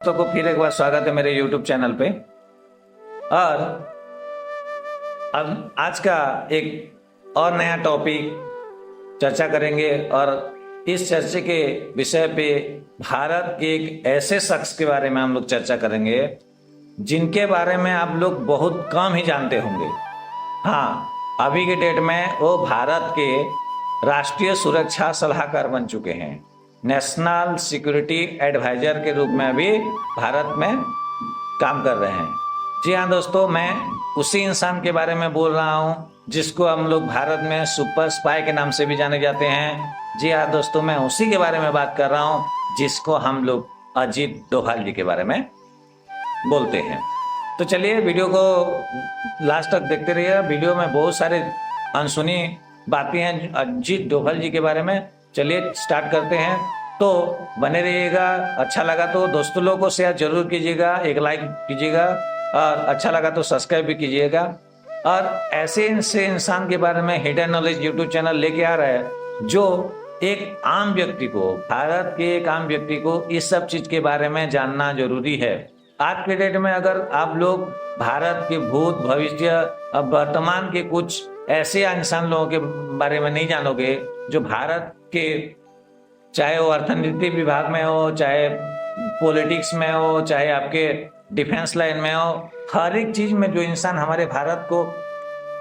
दोस्तों को फिर एक बार स्वागत है मेरे YouTube चैनल पे। और अब आज का एक और नया टॉपिक चर्चा करेंगे और इस चर्चा के विषय पे भारत के एक ऐसे शख्स के बारे में हम लोग चर्चा करेंगे जिनके बारे में आप लोग बहुत कम ही जानते होंगे। हाँ, अभी के डेट में वो भारत के राष्ट्रीय सुरक्षा सलाहकार बन चुके हैं। नेशनल सिक्योरिटी एडवाइजर के रूप में अभी भारत में काम कर रहे हैं। जी हाँ दोस्तों, मैं उसी इंसान के बारे में बोल रहा हूँ जिसको हम लोग भारत में सुपर स्पाई के नाम से भी जाने जाते हैं। जी हाँ दोस्तों, मैं उसी के बारे में बात कर रहा हूँ जिसको हम लोग अजीत डोभाल जी के बारे में बोलते हैं। तो चलिए वीडियो को लास्ट तक देखते रहिएगा। वीडियो में बहुत सारे अनसुनी बातें हैं अजीत डोभाल जी के बारे में। चलिए स्टार्ट करते हैं, तो बने रहिएगा। अच्छा लगा तो दोस्तों लोगों को शेयर जरूर कीजिएगा, एक लाइक कीजिएगा और अच्छा लगा तो सब्सक्राइब भी कीजिएगा। और ऐसे इंसान के बारे में हिडन नॉलेज यूट्यूब चैनल लेके आ रहा है जो एक आम व्यक्ति को, भारत के एक आम व्यक्ति को इस सब चीज के बारे में जानना जरूरी है। आज के डेट में अगर आप लोग भारत के भूत भविष्य और वर्तमान के कुछ ऐसे इंसान लोगों के बारे में नहीं जानोगे जो भारत के, चाहे वो अर्थनीति विभाग में हो, चाहे पॉलिटिक्स में हो, चाहे आपके डिफेंस लाइन में हो, हर एक चीज में जो इंसान हमारे भारत को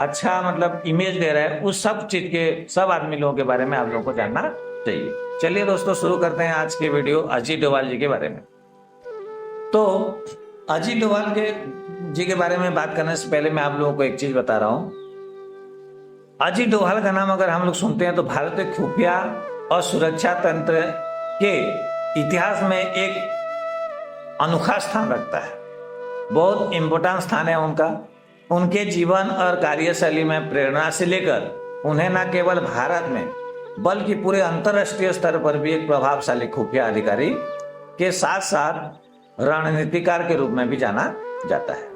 अच्छा मतलब इमेज दे रहा है, उस सब चीज के सब आदमी लोगों के बारे में आप लोगों को जानना चाहिए। चलिए दोस्तों शुरू करते हैं आज के वीडियो अजीत डोभाल जी के बारे में। तो अजीत डोभाल जी के बारे में बात करने से पहले मैं आप लोगों को एक चीज बता रहा हूं। अजीत डोभाल का नाम अगर हम लोग सुनते हैं तो भारतीय खुफिया और सुरक्षा तंत्र के इतिहास में एक अनोखा स्थान रखता है। बहुत इम्पोर्टेंट स्थान है उनका। उनके जीवन और कार्यशैली में प्रेरणा से लेकर उन्हें न केवल भारत में बल्कि पूरे अंतर्राष्ट्रीय स्तर पर भी एक प्रभावशाली खुफिया अधिकारी के साथ साथ रणनीतिकार के रूप में भी जाना जाता है।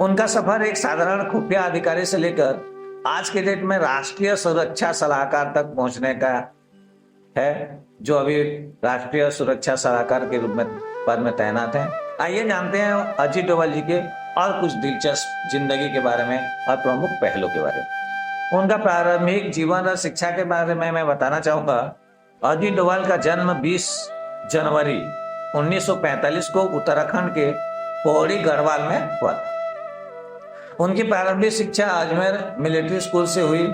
उनका सफर एक साधारण खुफिया अधिकारी से लेकर आज के डेट में राष्ट्रीय सुरक्षा सलाहकार तक पहुंचने का है, जो अभी राष्ट्रीय सुरक्षा सलाहकार के रूप में पद में तैनात हैं। आइए जानते हैं अजीत डोभाल जी के और कुछ दिलचस्प जिंदगी के बारे में और प्रमुख पहलों के बारे में। उनका प्रारंभिक जीवन और शिक्षा के बारे में मैं बताना चाहूंगा। अजीत डोभाल का जन्म 20 जनवरी 1945 को उत्तराखंड के पौड़ी गढ़वाल में हुआ था। उनकी प्रारंभिक शिक्षा अजमेर मिलिट्री स्कूल से हुई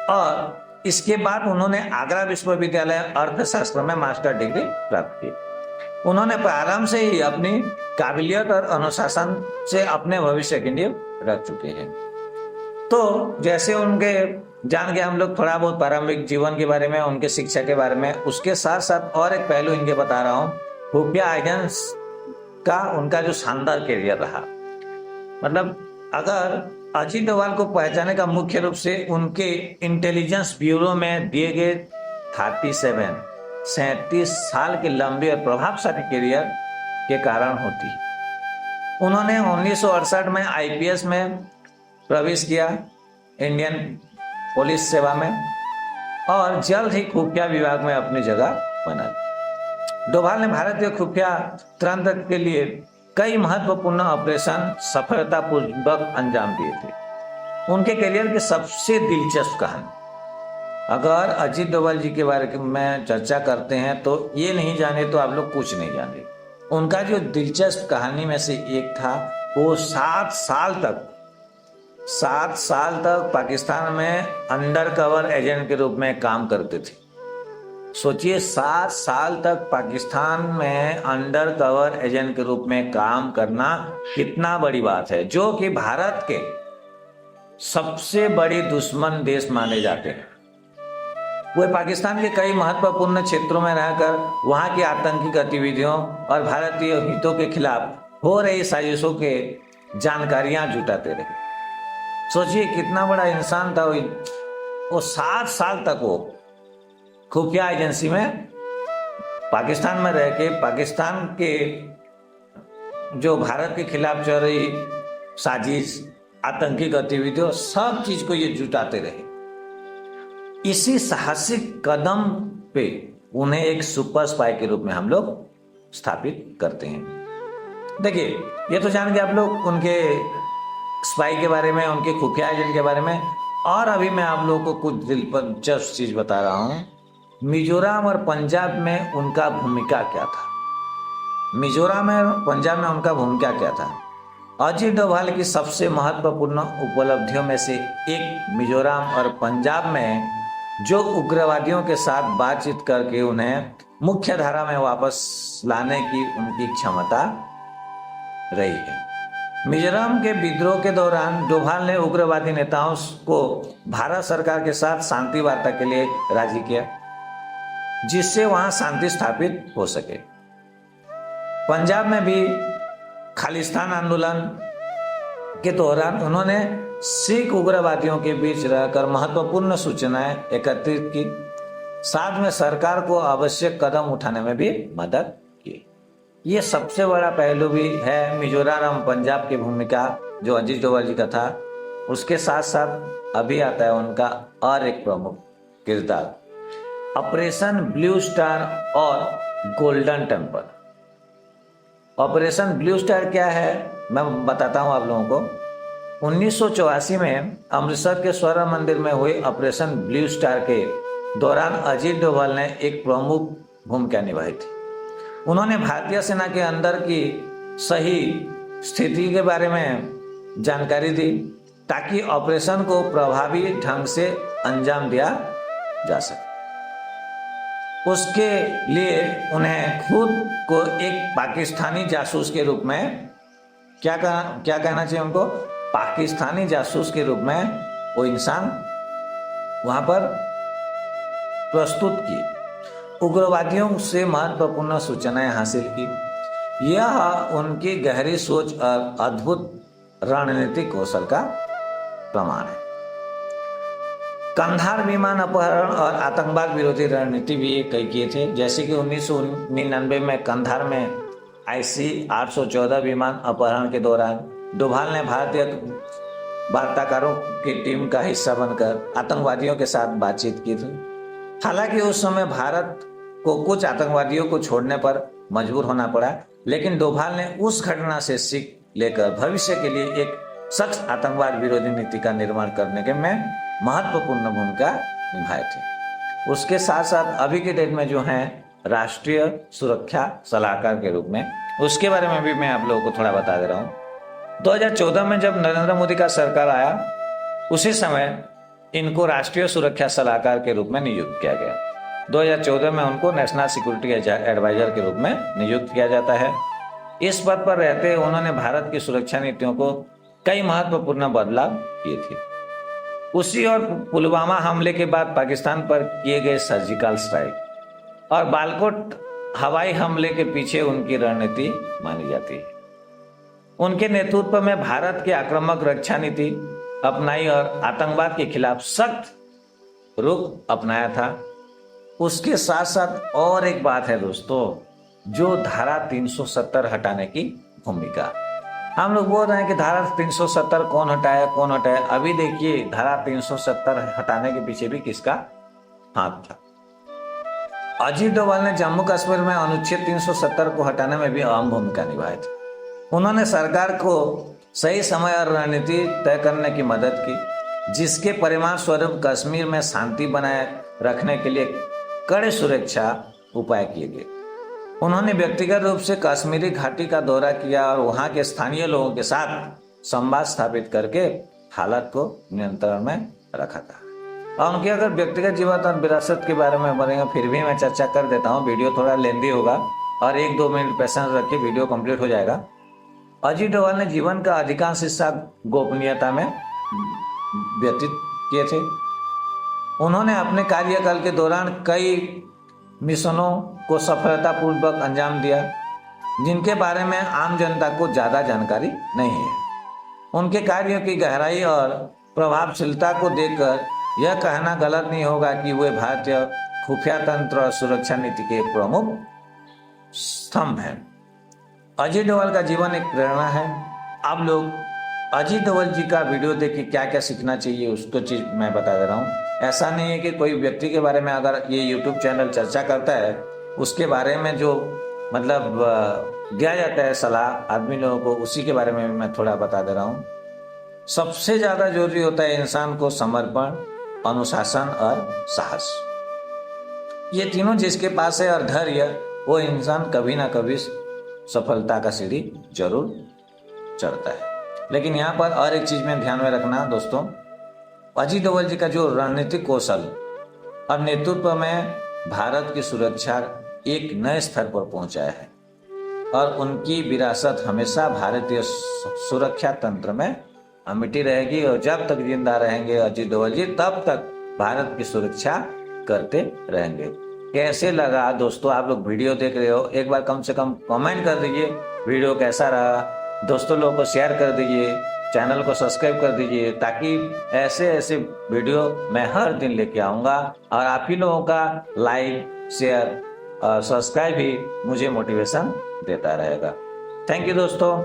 और इसके बाद उन्होंने आगरा विश्वविद्यालय अर्थशास्त्र में मास्टर डिग्री प्राप्त की। उन्होंने प्रारंभ से ही अपनी काबिलियत और अनुशासन से अपने भविष्य की नींव रख चुके हैं। तो जैसे उनके जान के हम लोग थोड़ा बहुत प्रारंभिक जीवन के बारे में, उनके शिक्षा के बारे में, उसके साथ साथ और एक पहलू इनके बता रहा हूँ। खुफिया एजेंस का उनका जो शानदार कैरियर रहा, मतलब अगर अजीत डोभाल को पहचाने का मुख्य रूप से उनके इंटेलिजेंस ब्यूरो में दिए गए 37 साल के लंबे और प्रभावशाली कैरियर के कारण होती है। उन्होंने 1968 में आईपीएस में प्रवेश किया, इंडियन पुलिस सेवा में, और जल्द ही खुफिया विभाग में अपनी जगह बना ली। डोभाल ने भारतीय खुफिया तंत्र के लिए कई महत्वपूर्ण ऑपरेशन सफलतापूर्वक अंजाम दिए थे। उनके करियर की सबसे दिलचस्प कहानी, अगर अजीत डोभाल जी के बारे में चर्चा करते हैं तो ये नहीं जाने तो आप लोग कुछ नहीं जाने। उनका जो दिलचस्प कहानी में से एक था, वो 7 साल तक पाकिस्तान में अंडर कवर एजेंट के रूप में काम करते थे। सोचिए, 7 साल तक पाकिस्तान में अंडर कवर एजेंट के रूप में काम करना कितना बड़ी बात है, जो कि भारत के सबसे बड़ी दुश्मन देश माने जाते हैं। वे पाकिस्तान के कई महत्वपूर्ण क्षेत्रों में रहकर वहां की आतंकी गतिविधियों और भारतीय हितों के खिलाफ हो रही साजिशों के जानकारियां जुटाते रहे। सोचिए कितना बड़ा इंसान था वो 7 साल तक वो खुफिया एजेंसी में पाकिस्तान में रह के पाकिस्तान के जो भारत के खिलाफ चल रही साजिश, आतंकी गतिविधियों, सब चीज को ये जुटाते रहे। इसी साहसिक कदम पे उन्हें एक सुपर स्पाई के रूप में हम लोग स्थापित करते हैं। देखिए, ये तो जान के आप लोग उनके स्पाई के बारे में, उनके खुफिया एजेंट के बारे में, और अभी मैं आप लोगों को कुछ दिलचस्प चीज बता रहा हूँ। मिजोरम और पंजाब में उनका भूमिका क्या था? मिजोरम और पंजाब में उनका भूमिका क्या था? अजीत डोभाल की सबसे महत्वपूर्ण उपलब्धियों में से एक मिजोरम और पंजाब में जो उग्रवादियों के साथ बातचीत करके उन्हें मुख्य धारा में वापस लाने की उनकी क्षमता रही है। मिजोरम के विद्रोह के दौरान डोभाल ने उग्रवादी नेताओं को भारत सरकार के साथ शांति वार्ता के लिए राजी किया, जिससे वहां शांति स्थापित हो सके। पंजाब में भी खालिस्तान आंदोलन के दौरान उन्होंने सिख उग्रवादियों के बीच रहकर महत्वपूर्ण सूचनाएं एकत्रित की, साथ में सरकार को आवश्यक कदम उठाने में भी मदद की। ये सबसे बड़ा पहलू भी है मिजोरम पंजाब की भूमिका जो अजीत डोभाल जी का था। उसके साथ साथ अभी आता है उनका और एक प्रमुख किरदार, ऑपरेशन ब्लू स्टार और golden temple. Operation blue star क्या है मैं बताता हूं आप लोगों को। 1984 में अमृतसर के स्वर्ण मंदिर में हुए ऑपरेशन ब्लू स्टार के दौरान अजीत डोभाल ने एक प्रमुख भूमिका निभाई थी। उन्होंने भारतीय सेना के अंदर की सही स्थिति के बारे में जानकारी दी ताकि ऑपरेशन को प्रभावी ढंग से अंजाम दिया जा सके। उसके लिए उन्हें खुद को एक पाकिस्तानी जासूस के रूप में क्या कहना चाहिए उनको, पाकिस्तानी जासूस के रूप में वो इंसान वहां पर प्रस्तुत की, उग्रवादियों से महत्वपूर्ण सूचनाएं हासिल की। यह उनकी गहरी सोच और अद्भुत रणनीतिक कौशल का प्रमाण है। कंधार विमान अपहरण और आतंकवाद विरोधी रणनीति भी ये कई किए थे, जैसे कि 1999 में कंधार में IC-814 विमान अपहरण के दौरान डोभाल ने भारतीय वार्ताकारों की टीम का हिस्सा बनकर आतंकवादियों के साथ बातचीत की थी। हालांकि उस समय भारत को कुछ आतंकवादियों को छोड़ने पर मजबूर होना पड़ा, लेकिन डोभाल ने उस घटना से सीख लेकर भविष्य के लिए एक सख्त आतंकवाद विरोधी नीति का निर्माण करने के में महत्वपूर्ण भूमिका निभाए थे। उसके साथ साथ अभी के डेट में जो है राष्ट्रीय सुरक्षा सलाहकार के रूप में, उसके बारे में भी मैं आप लोगों को थोड़ा बता दे रहा हूँ। 2014 में जब नरेंद्र मोदी का सरकार आया, उसी समय इनको राष्ट्रीय सुरक्षा सलाहकार के रूप में नियुक्त किया गया। 2014 में उनको नेशनल सिक्योरिटी एडवाइजर के रूप में नियुक्त किया जाता है। इस पद पर रहते उन्होंने भारत की सुरक्षा नीतियों को कई महत्वपूर्ण बदलाव किए थे। उसी और पुलवामा हमले के बाद पाकिस्तान पर किए गए सर्जिकल स्ट्राइक और बालाकोट हवाई हमले के पीछे उनकी रणनीति मानी जाती है। उनके नेतृत्व में भारत की आक्रामक रक्षा नीति अपनाई और आतंकवाद के खिलाफ सख्त रुख अपनाया था। उसके साथ साथ और एक बात है दोस्तों, जो धारा 370 हटाने की भूमिका। हम लोग बोल रहे हैं कि धारा 370 कौन हटाया। अभी देखिए धारा 370 हटाने के पीछे भी किसका हाथ था। अजीत डोभाल ने जम्मू कश्मीर में अनुच्छेद 370 को हटाने में भी अहम भूमिका निभाई थी। उन्होंने सरकार को सही समय और रणनीति तय करने की मदद की, जिसके परिणाम स्वरूप कश्मीर में शांति बनाए रखने के लिए कड़े सुरक्षा उपाय किए गए। उन्होंने व्यक्तिगत रूप से कश्मीरी घाटी का दौरा किया और वहां के स्थानीय लोगों के साथ संवाद स्थापित करके हालत को नियंत्रण में रखा था। और उनके अगर व्यक्तिगत जीवन और विरासत के बारे में बढ़ेगा, फिर भी मैं चर्चा कर देता हूँ। वीडियो थोड़ा लेंदी होगा और 1-2 मिनट पेशेंस रखिए, वीडियो कंप्लीट हो जाएगा। अजीत डोभाल ने जीवन का अधिकांश हिस्सा गोपनीयता में व्यतीत किए थे। उन्होंने अपने कार्यकाल के दौरान कई मिशनों को सफलतापूर्वक अंजाम दिया, जिनके बारे में आम जनता को ज़्यादा जानकारी नहीं है। उनके कार्यों की गहराई और प्रभावशीलता को देखकर यह कहना गलत नहीं होगा कि वे भारतीय खुफिया तंत्र और सुरक्षा नीति के प्रमुख स्तंभ हैं। अजीत डोभाल का जीवन एक प्रेरणा है। आप लोग अजीत डोभाल जी का वीडियो देख के क्या क्या सीखना चाहिए उसको चीज मैं बता दे रहा हूँ। ऐसा नहीं है कि कोई व्यक्ति के बारे में अगर ये YouTube चैनल चर्चा करता है, उसके बारे में जो मतलब दिया जाता है सलाह आदमी लोगों को, उसी के बारे में मैं थोड़ा बता दे रहा हूँ। सबसे ज्यादा जरूरी होता है इंसान को समर्पण, अनुशासन और साहस। ये तीनों जिसके पास है और धैर्य, वो इंसान कभी ना कभी सफलता का सीढ़ी जरूर चढ़ता है। लेकिन यहाँ पर और एक चीज में ध्यान में रखना दोस्तों, अजीत डोभाल जी का जो रणनीतिक कौशल और नेतृत्व में भारत की सुरक्षा एक नए स्तर पर पहुंचाया है, और उनकी विरासत हमेशा भारतीय सुरक्षा तंत्र में अमिटी रहेगी। और जब तक जिंदा रहेंगे अजीत डोभाल जी, तब तक भारत की सुरक्षा करते रहेंगे। कैसे लगा दोस्तों, आप लोग वीडियो देख रहे हो, एक बार कम से कम कमेंट कर दीजिए वीडियो कैसा रहा। दोस्तों लोगों को शेयर कर दीजिए, चैनल को सब्सक्राइब कर दीजिए, ताकि ऐसे ऐसे वीडियो मैं हर दिन लेके आऊँगा। और आप ही लोगों का लाइक, शेयर और सब्सक्राइब ही मुझे मोटिवेशन देता रहेगा। थैंक यू दोस्तों।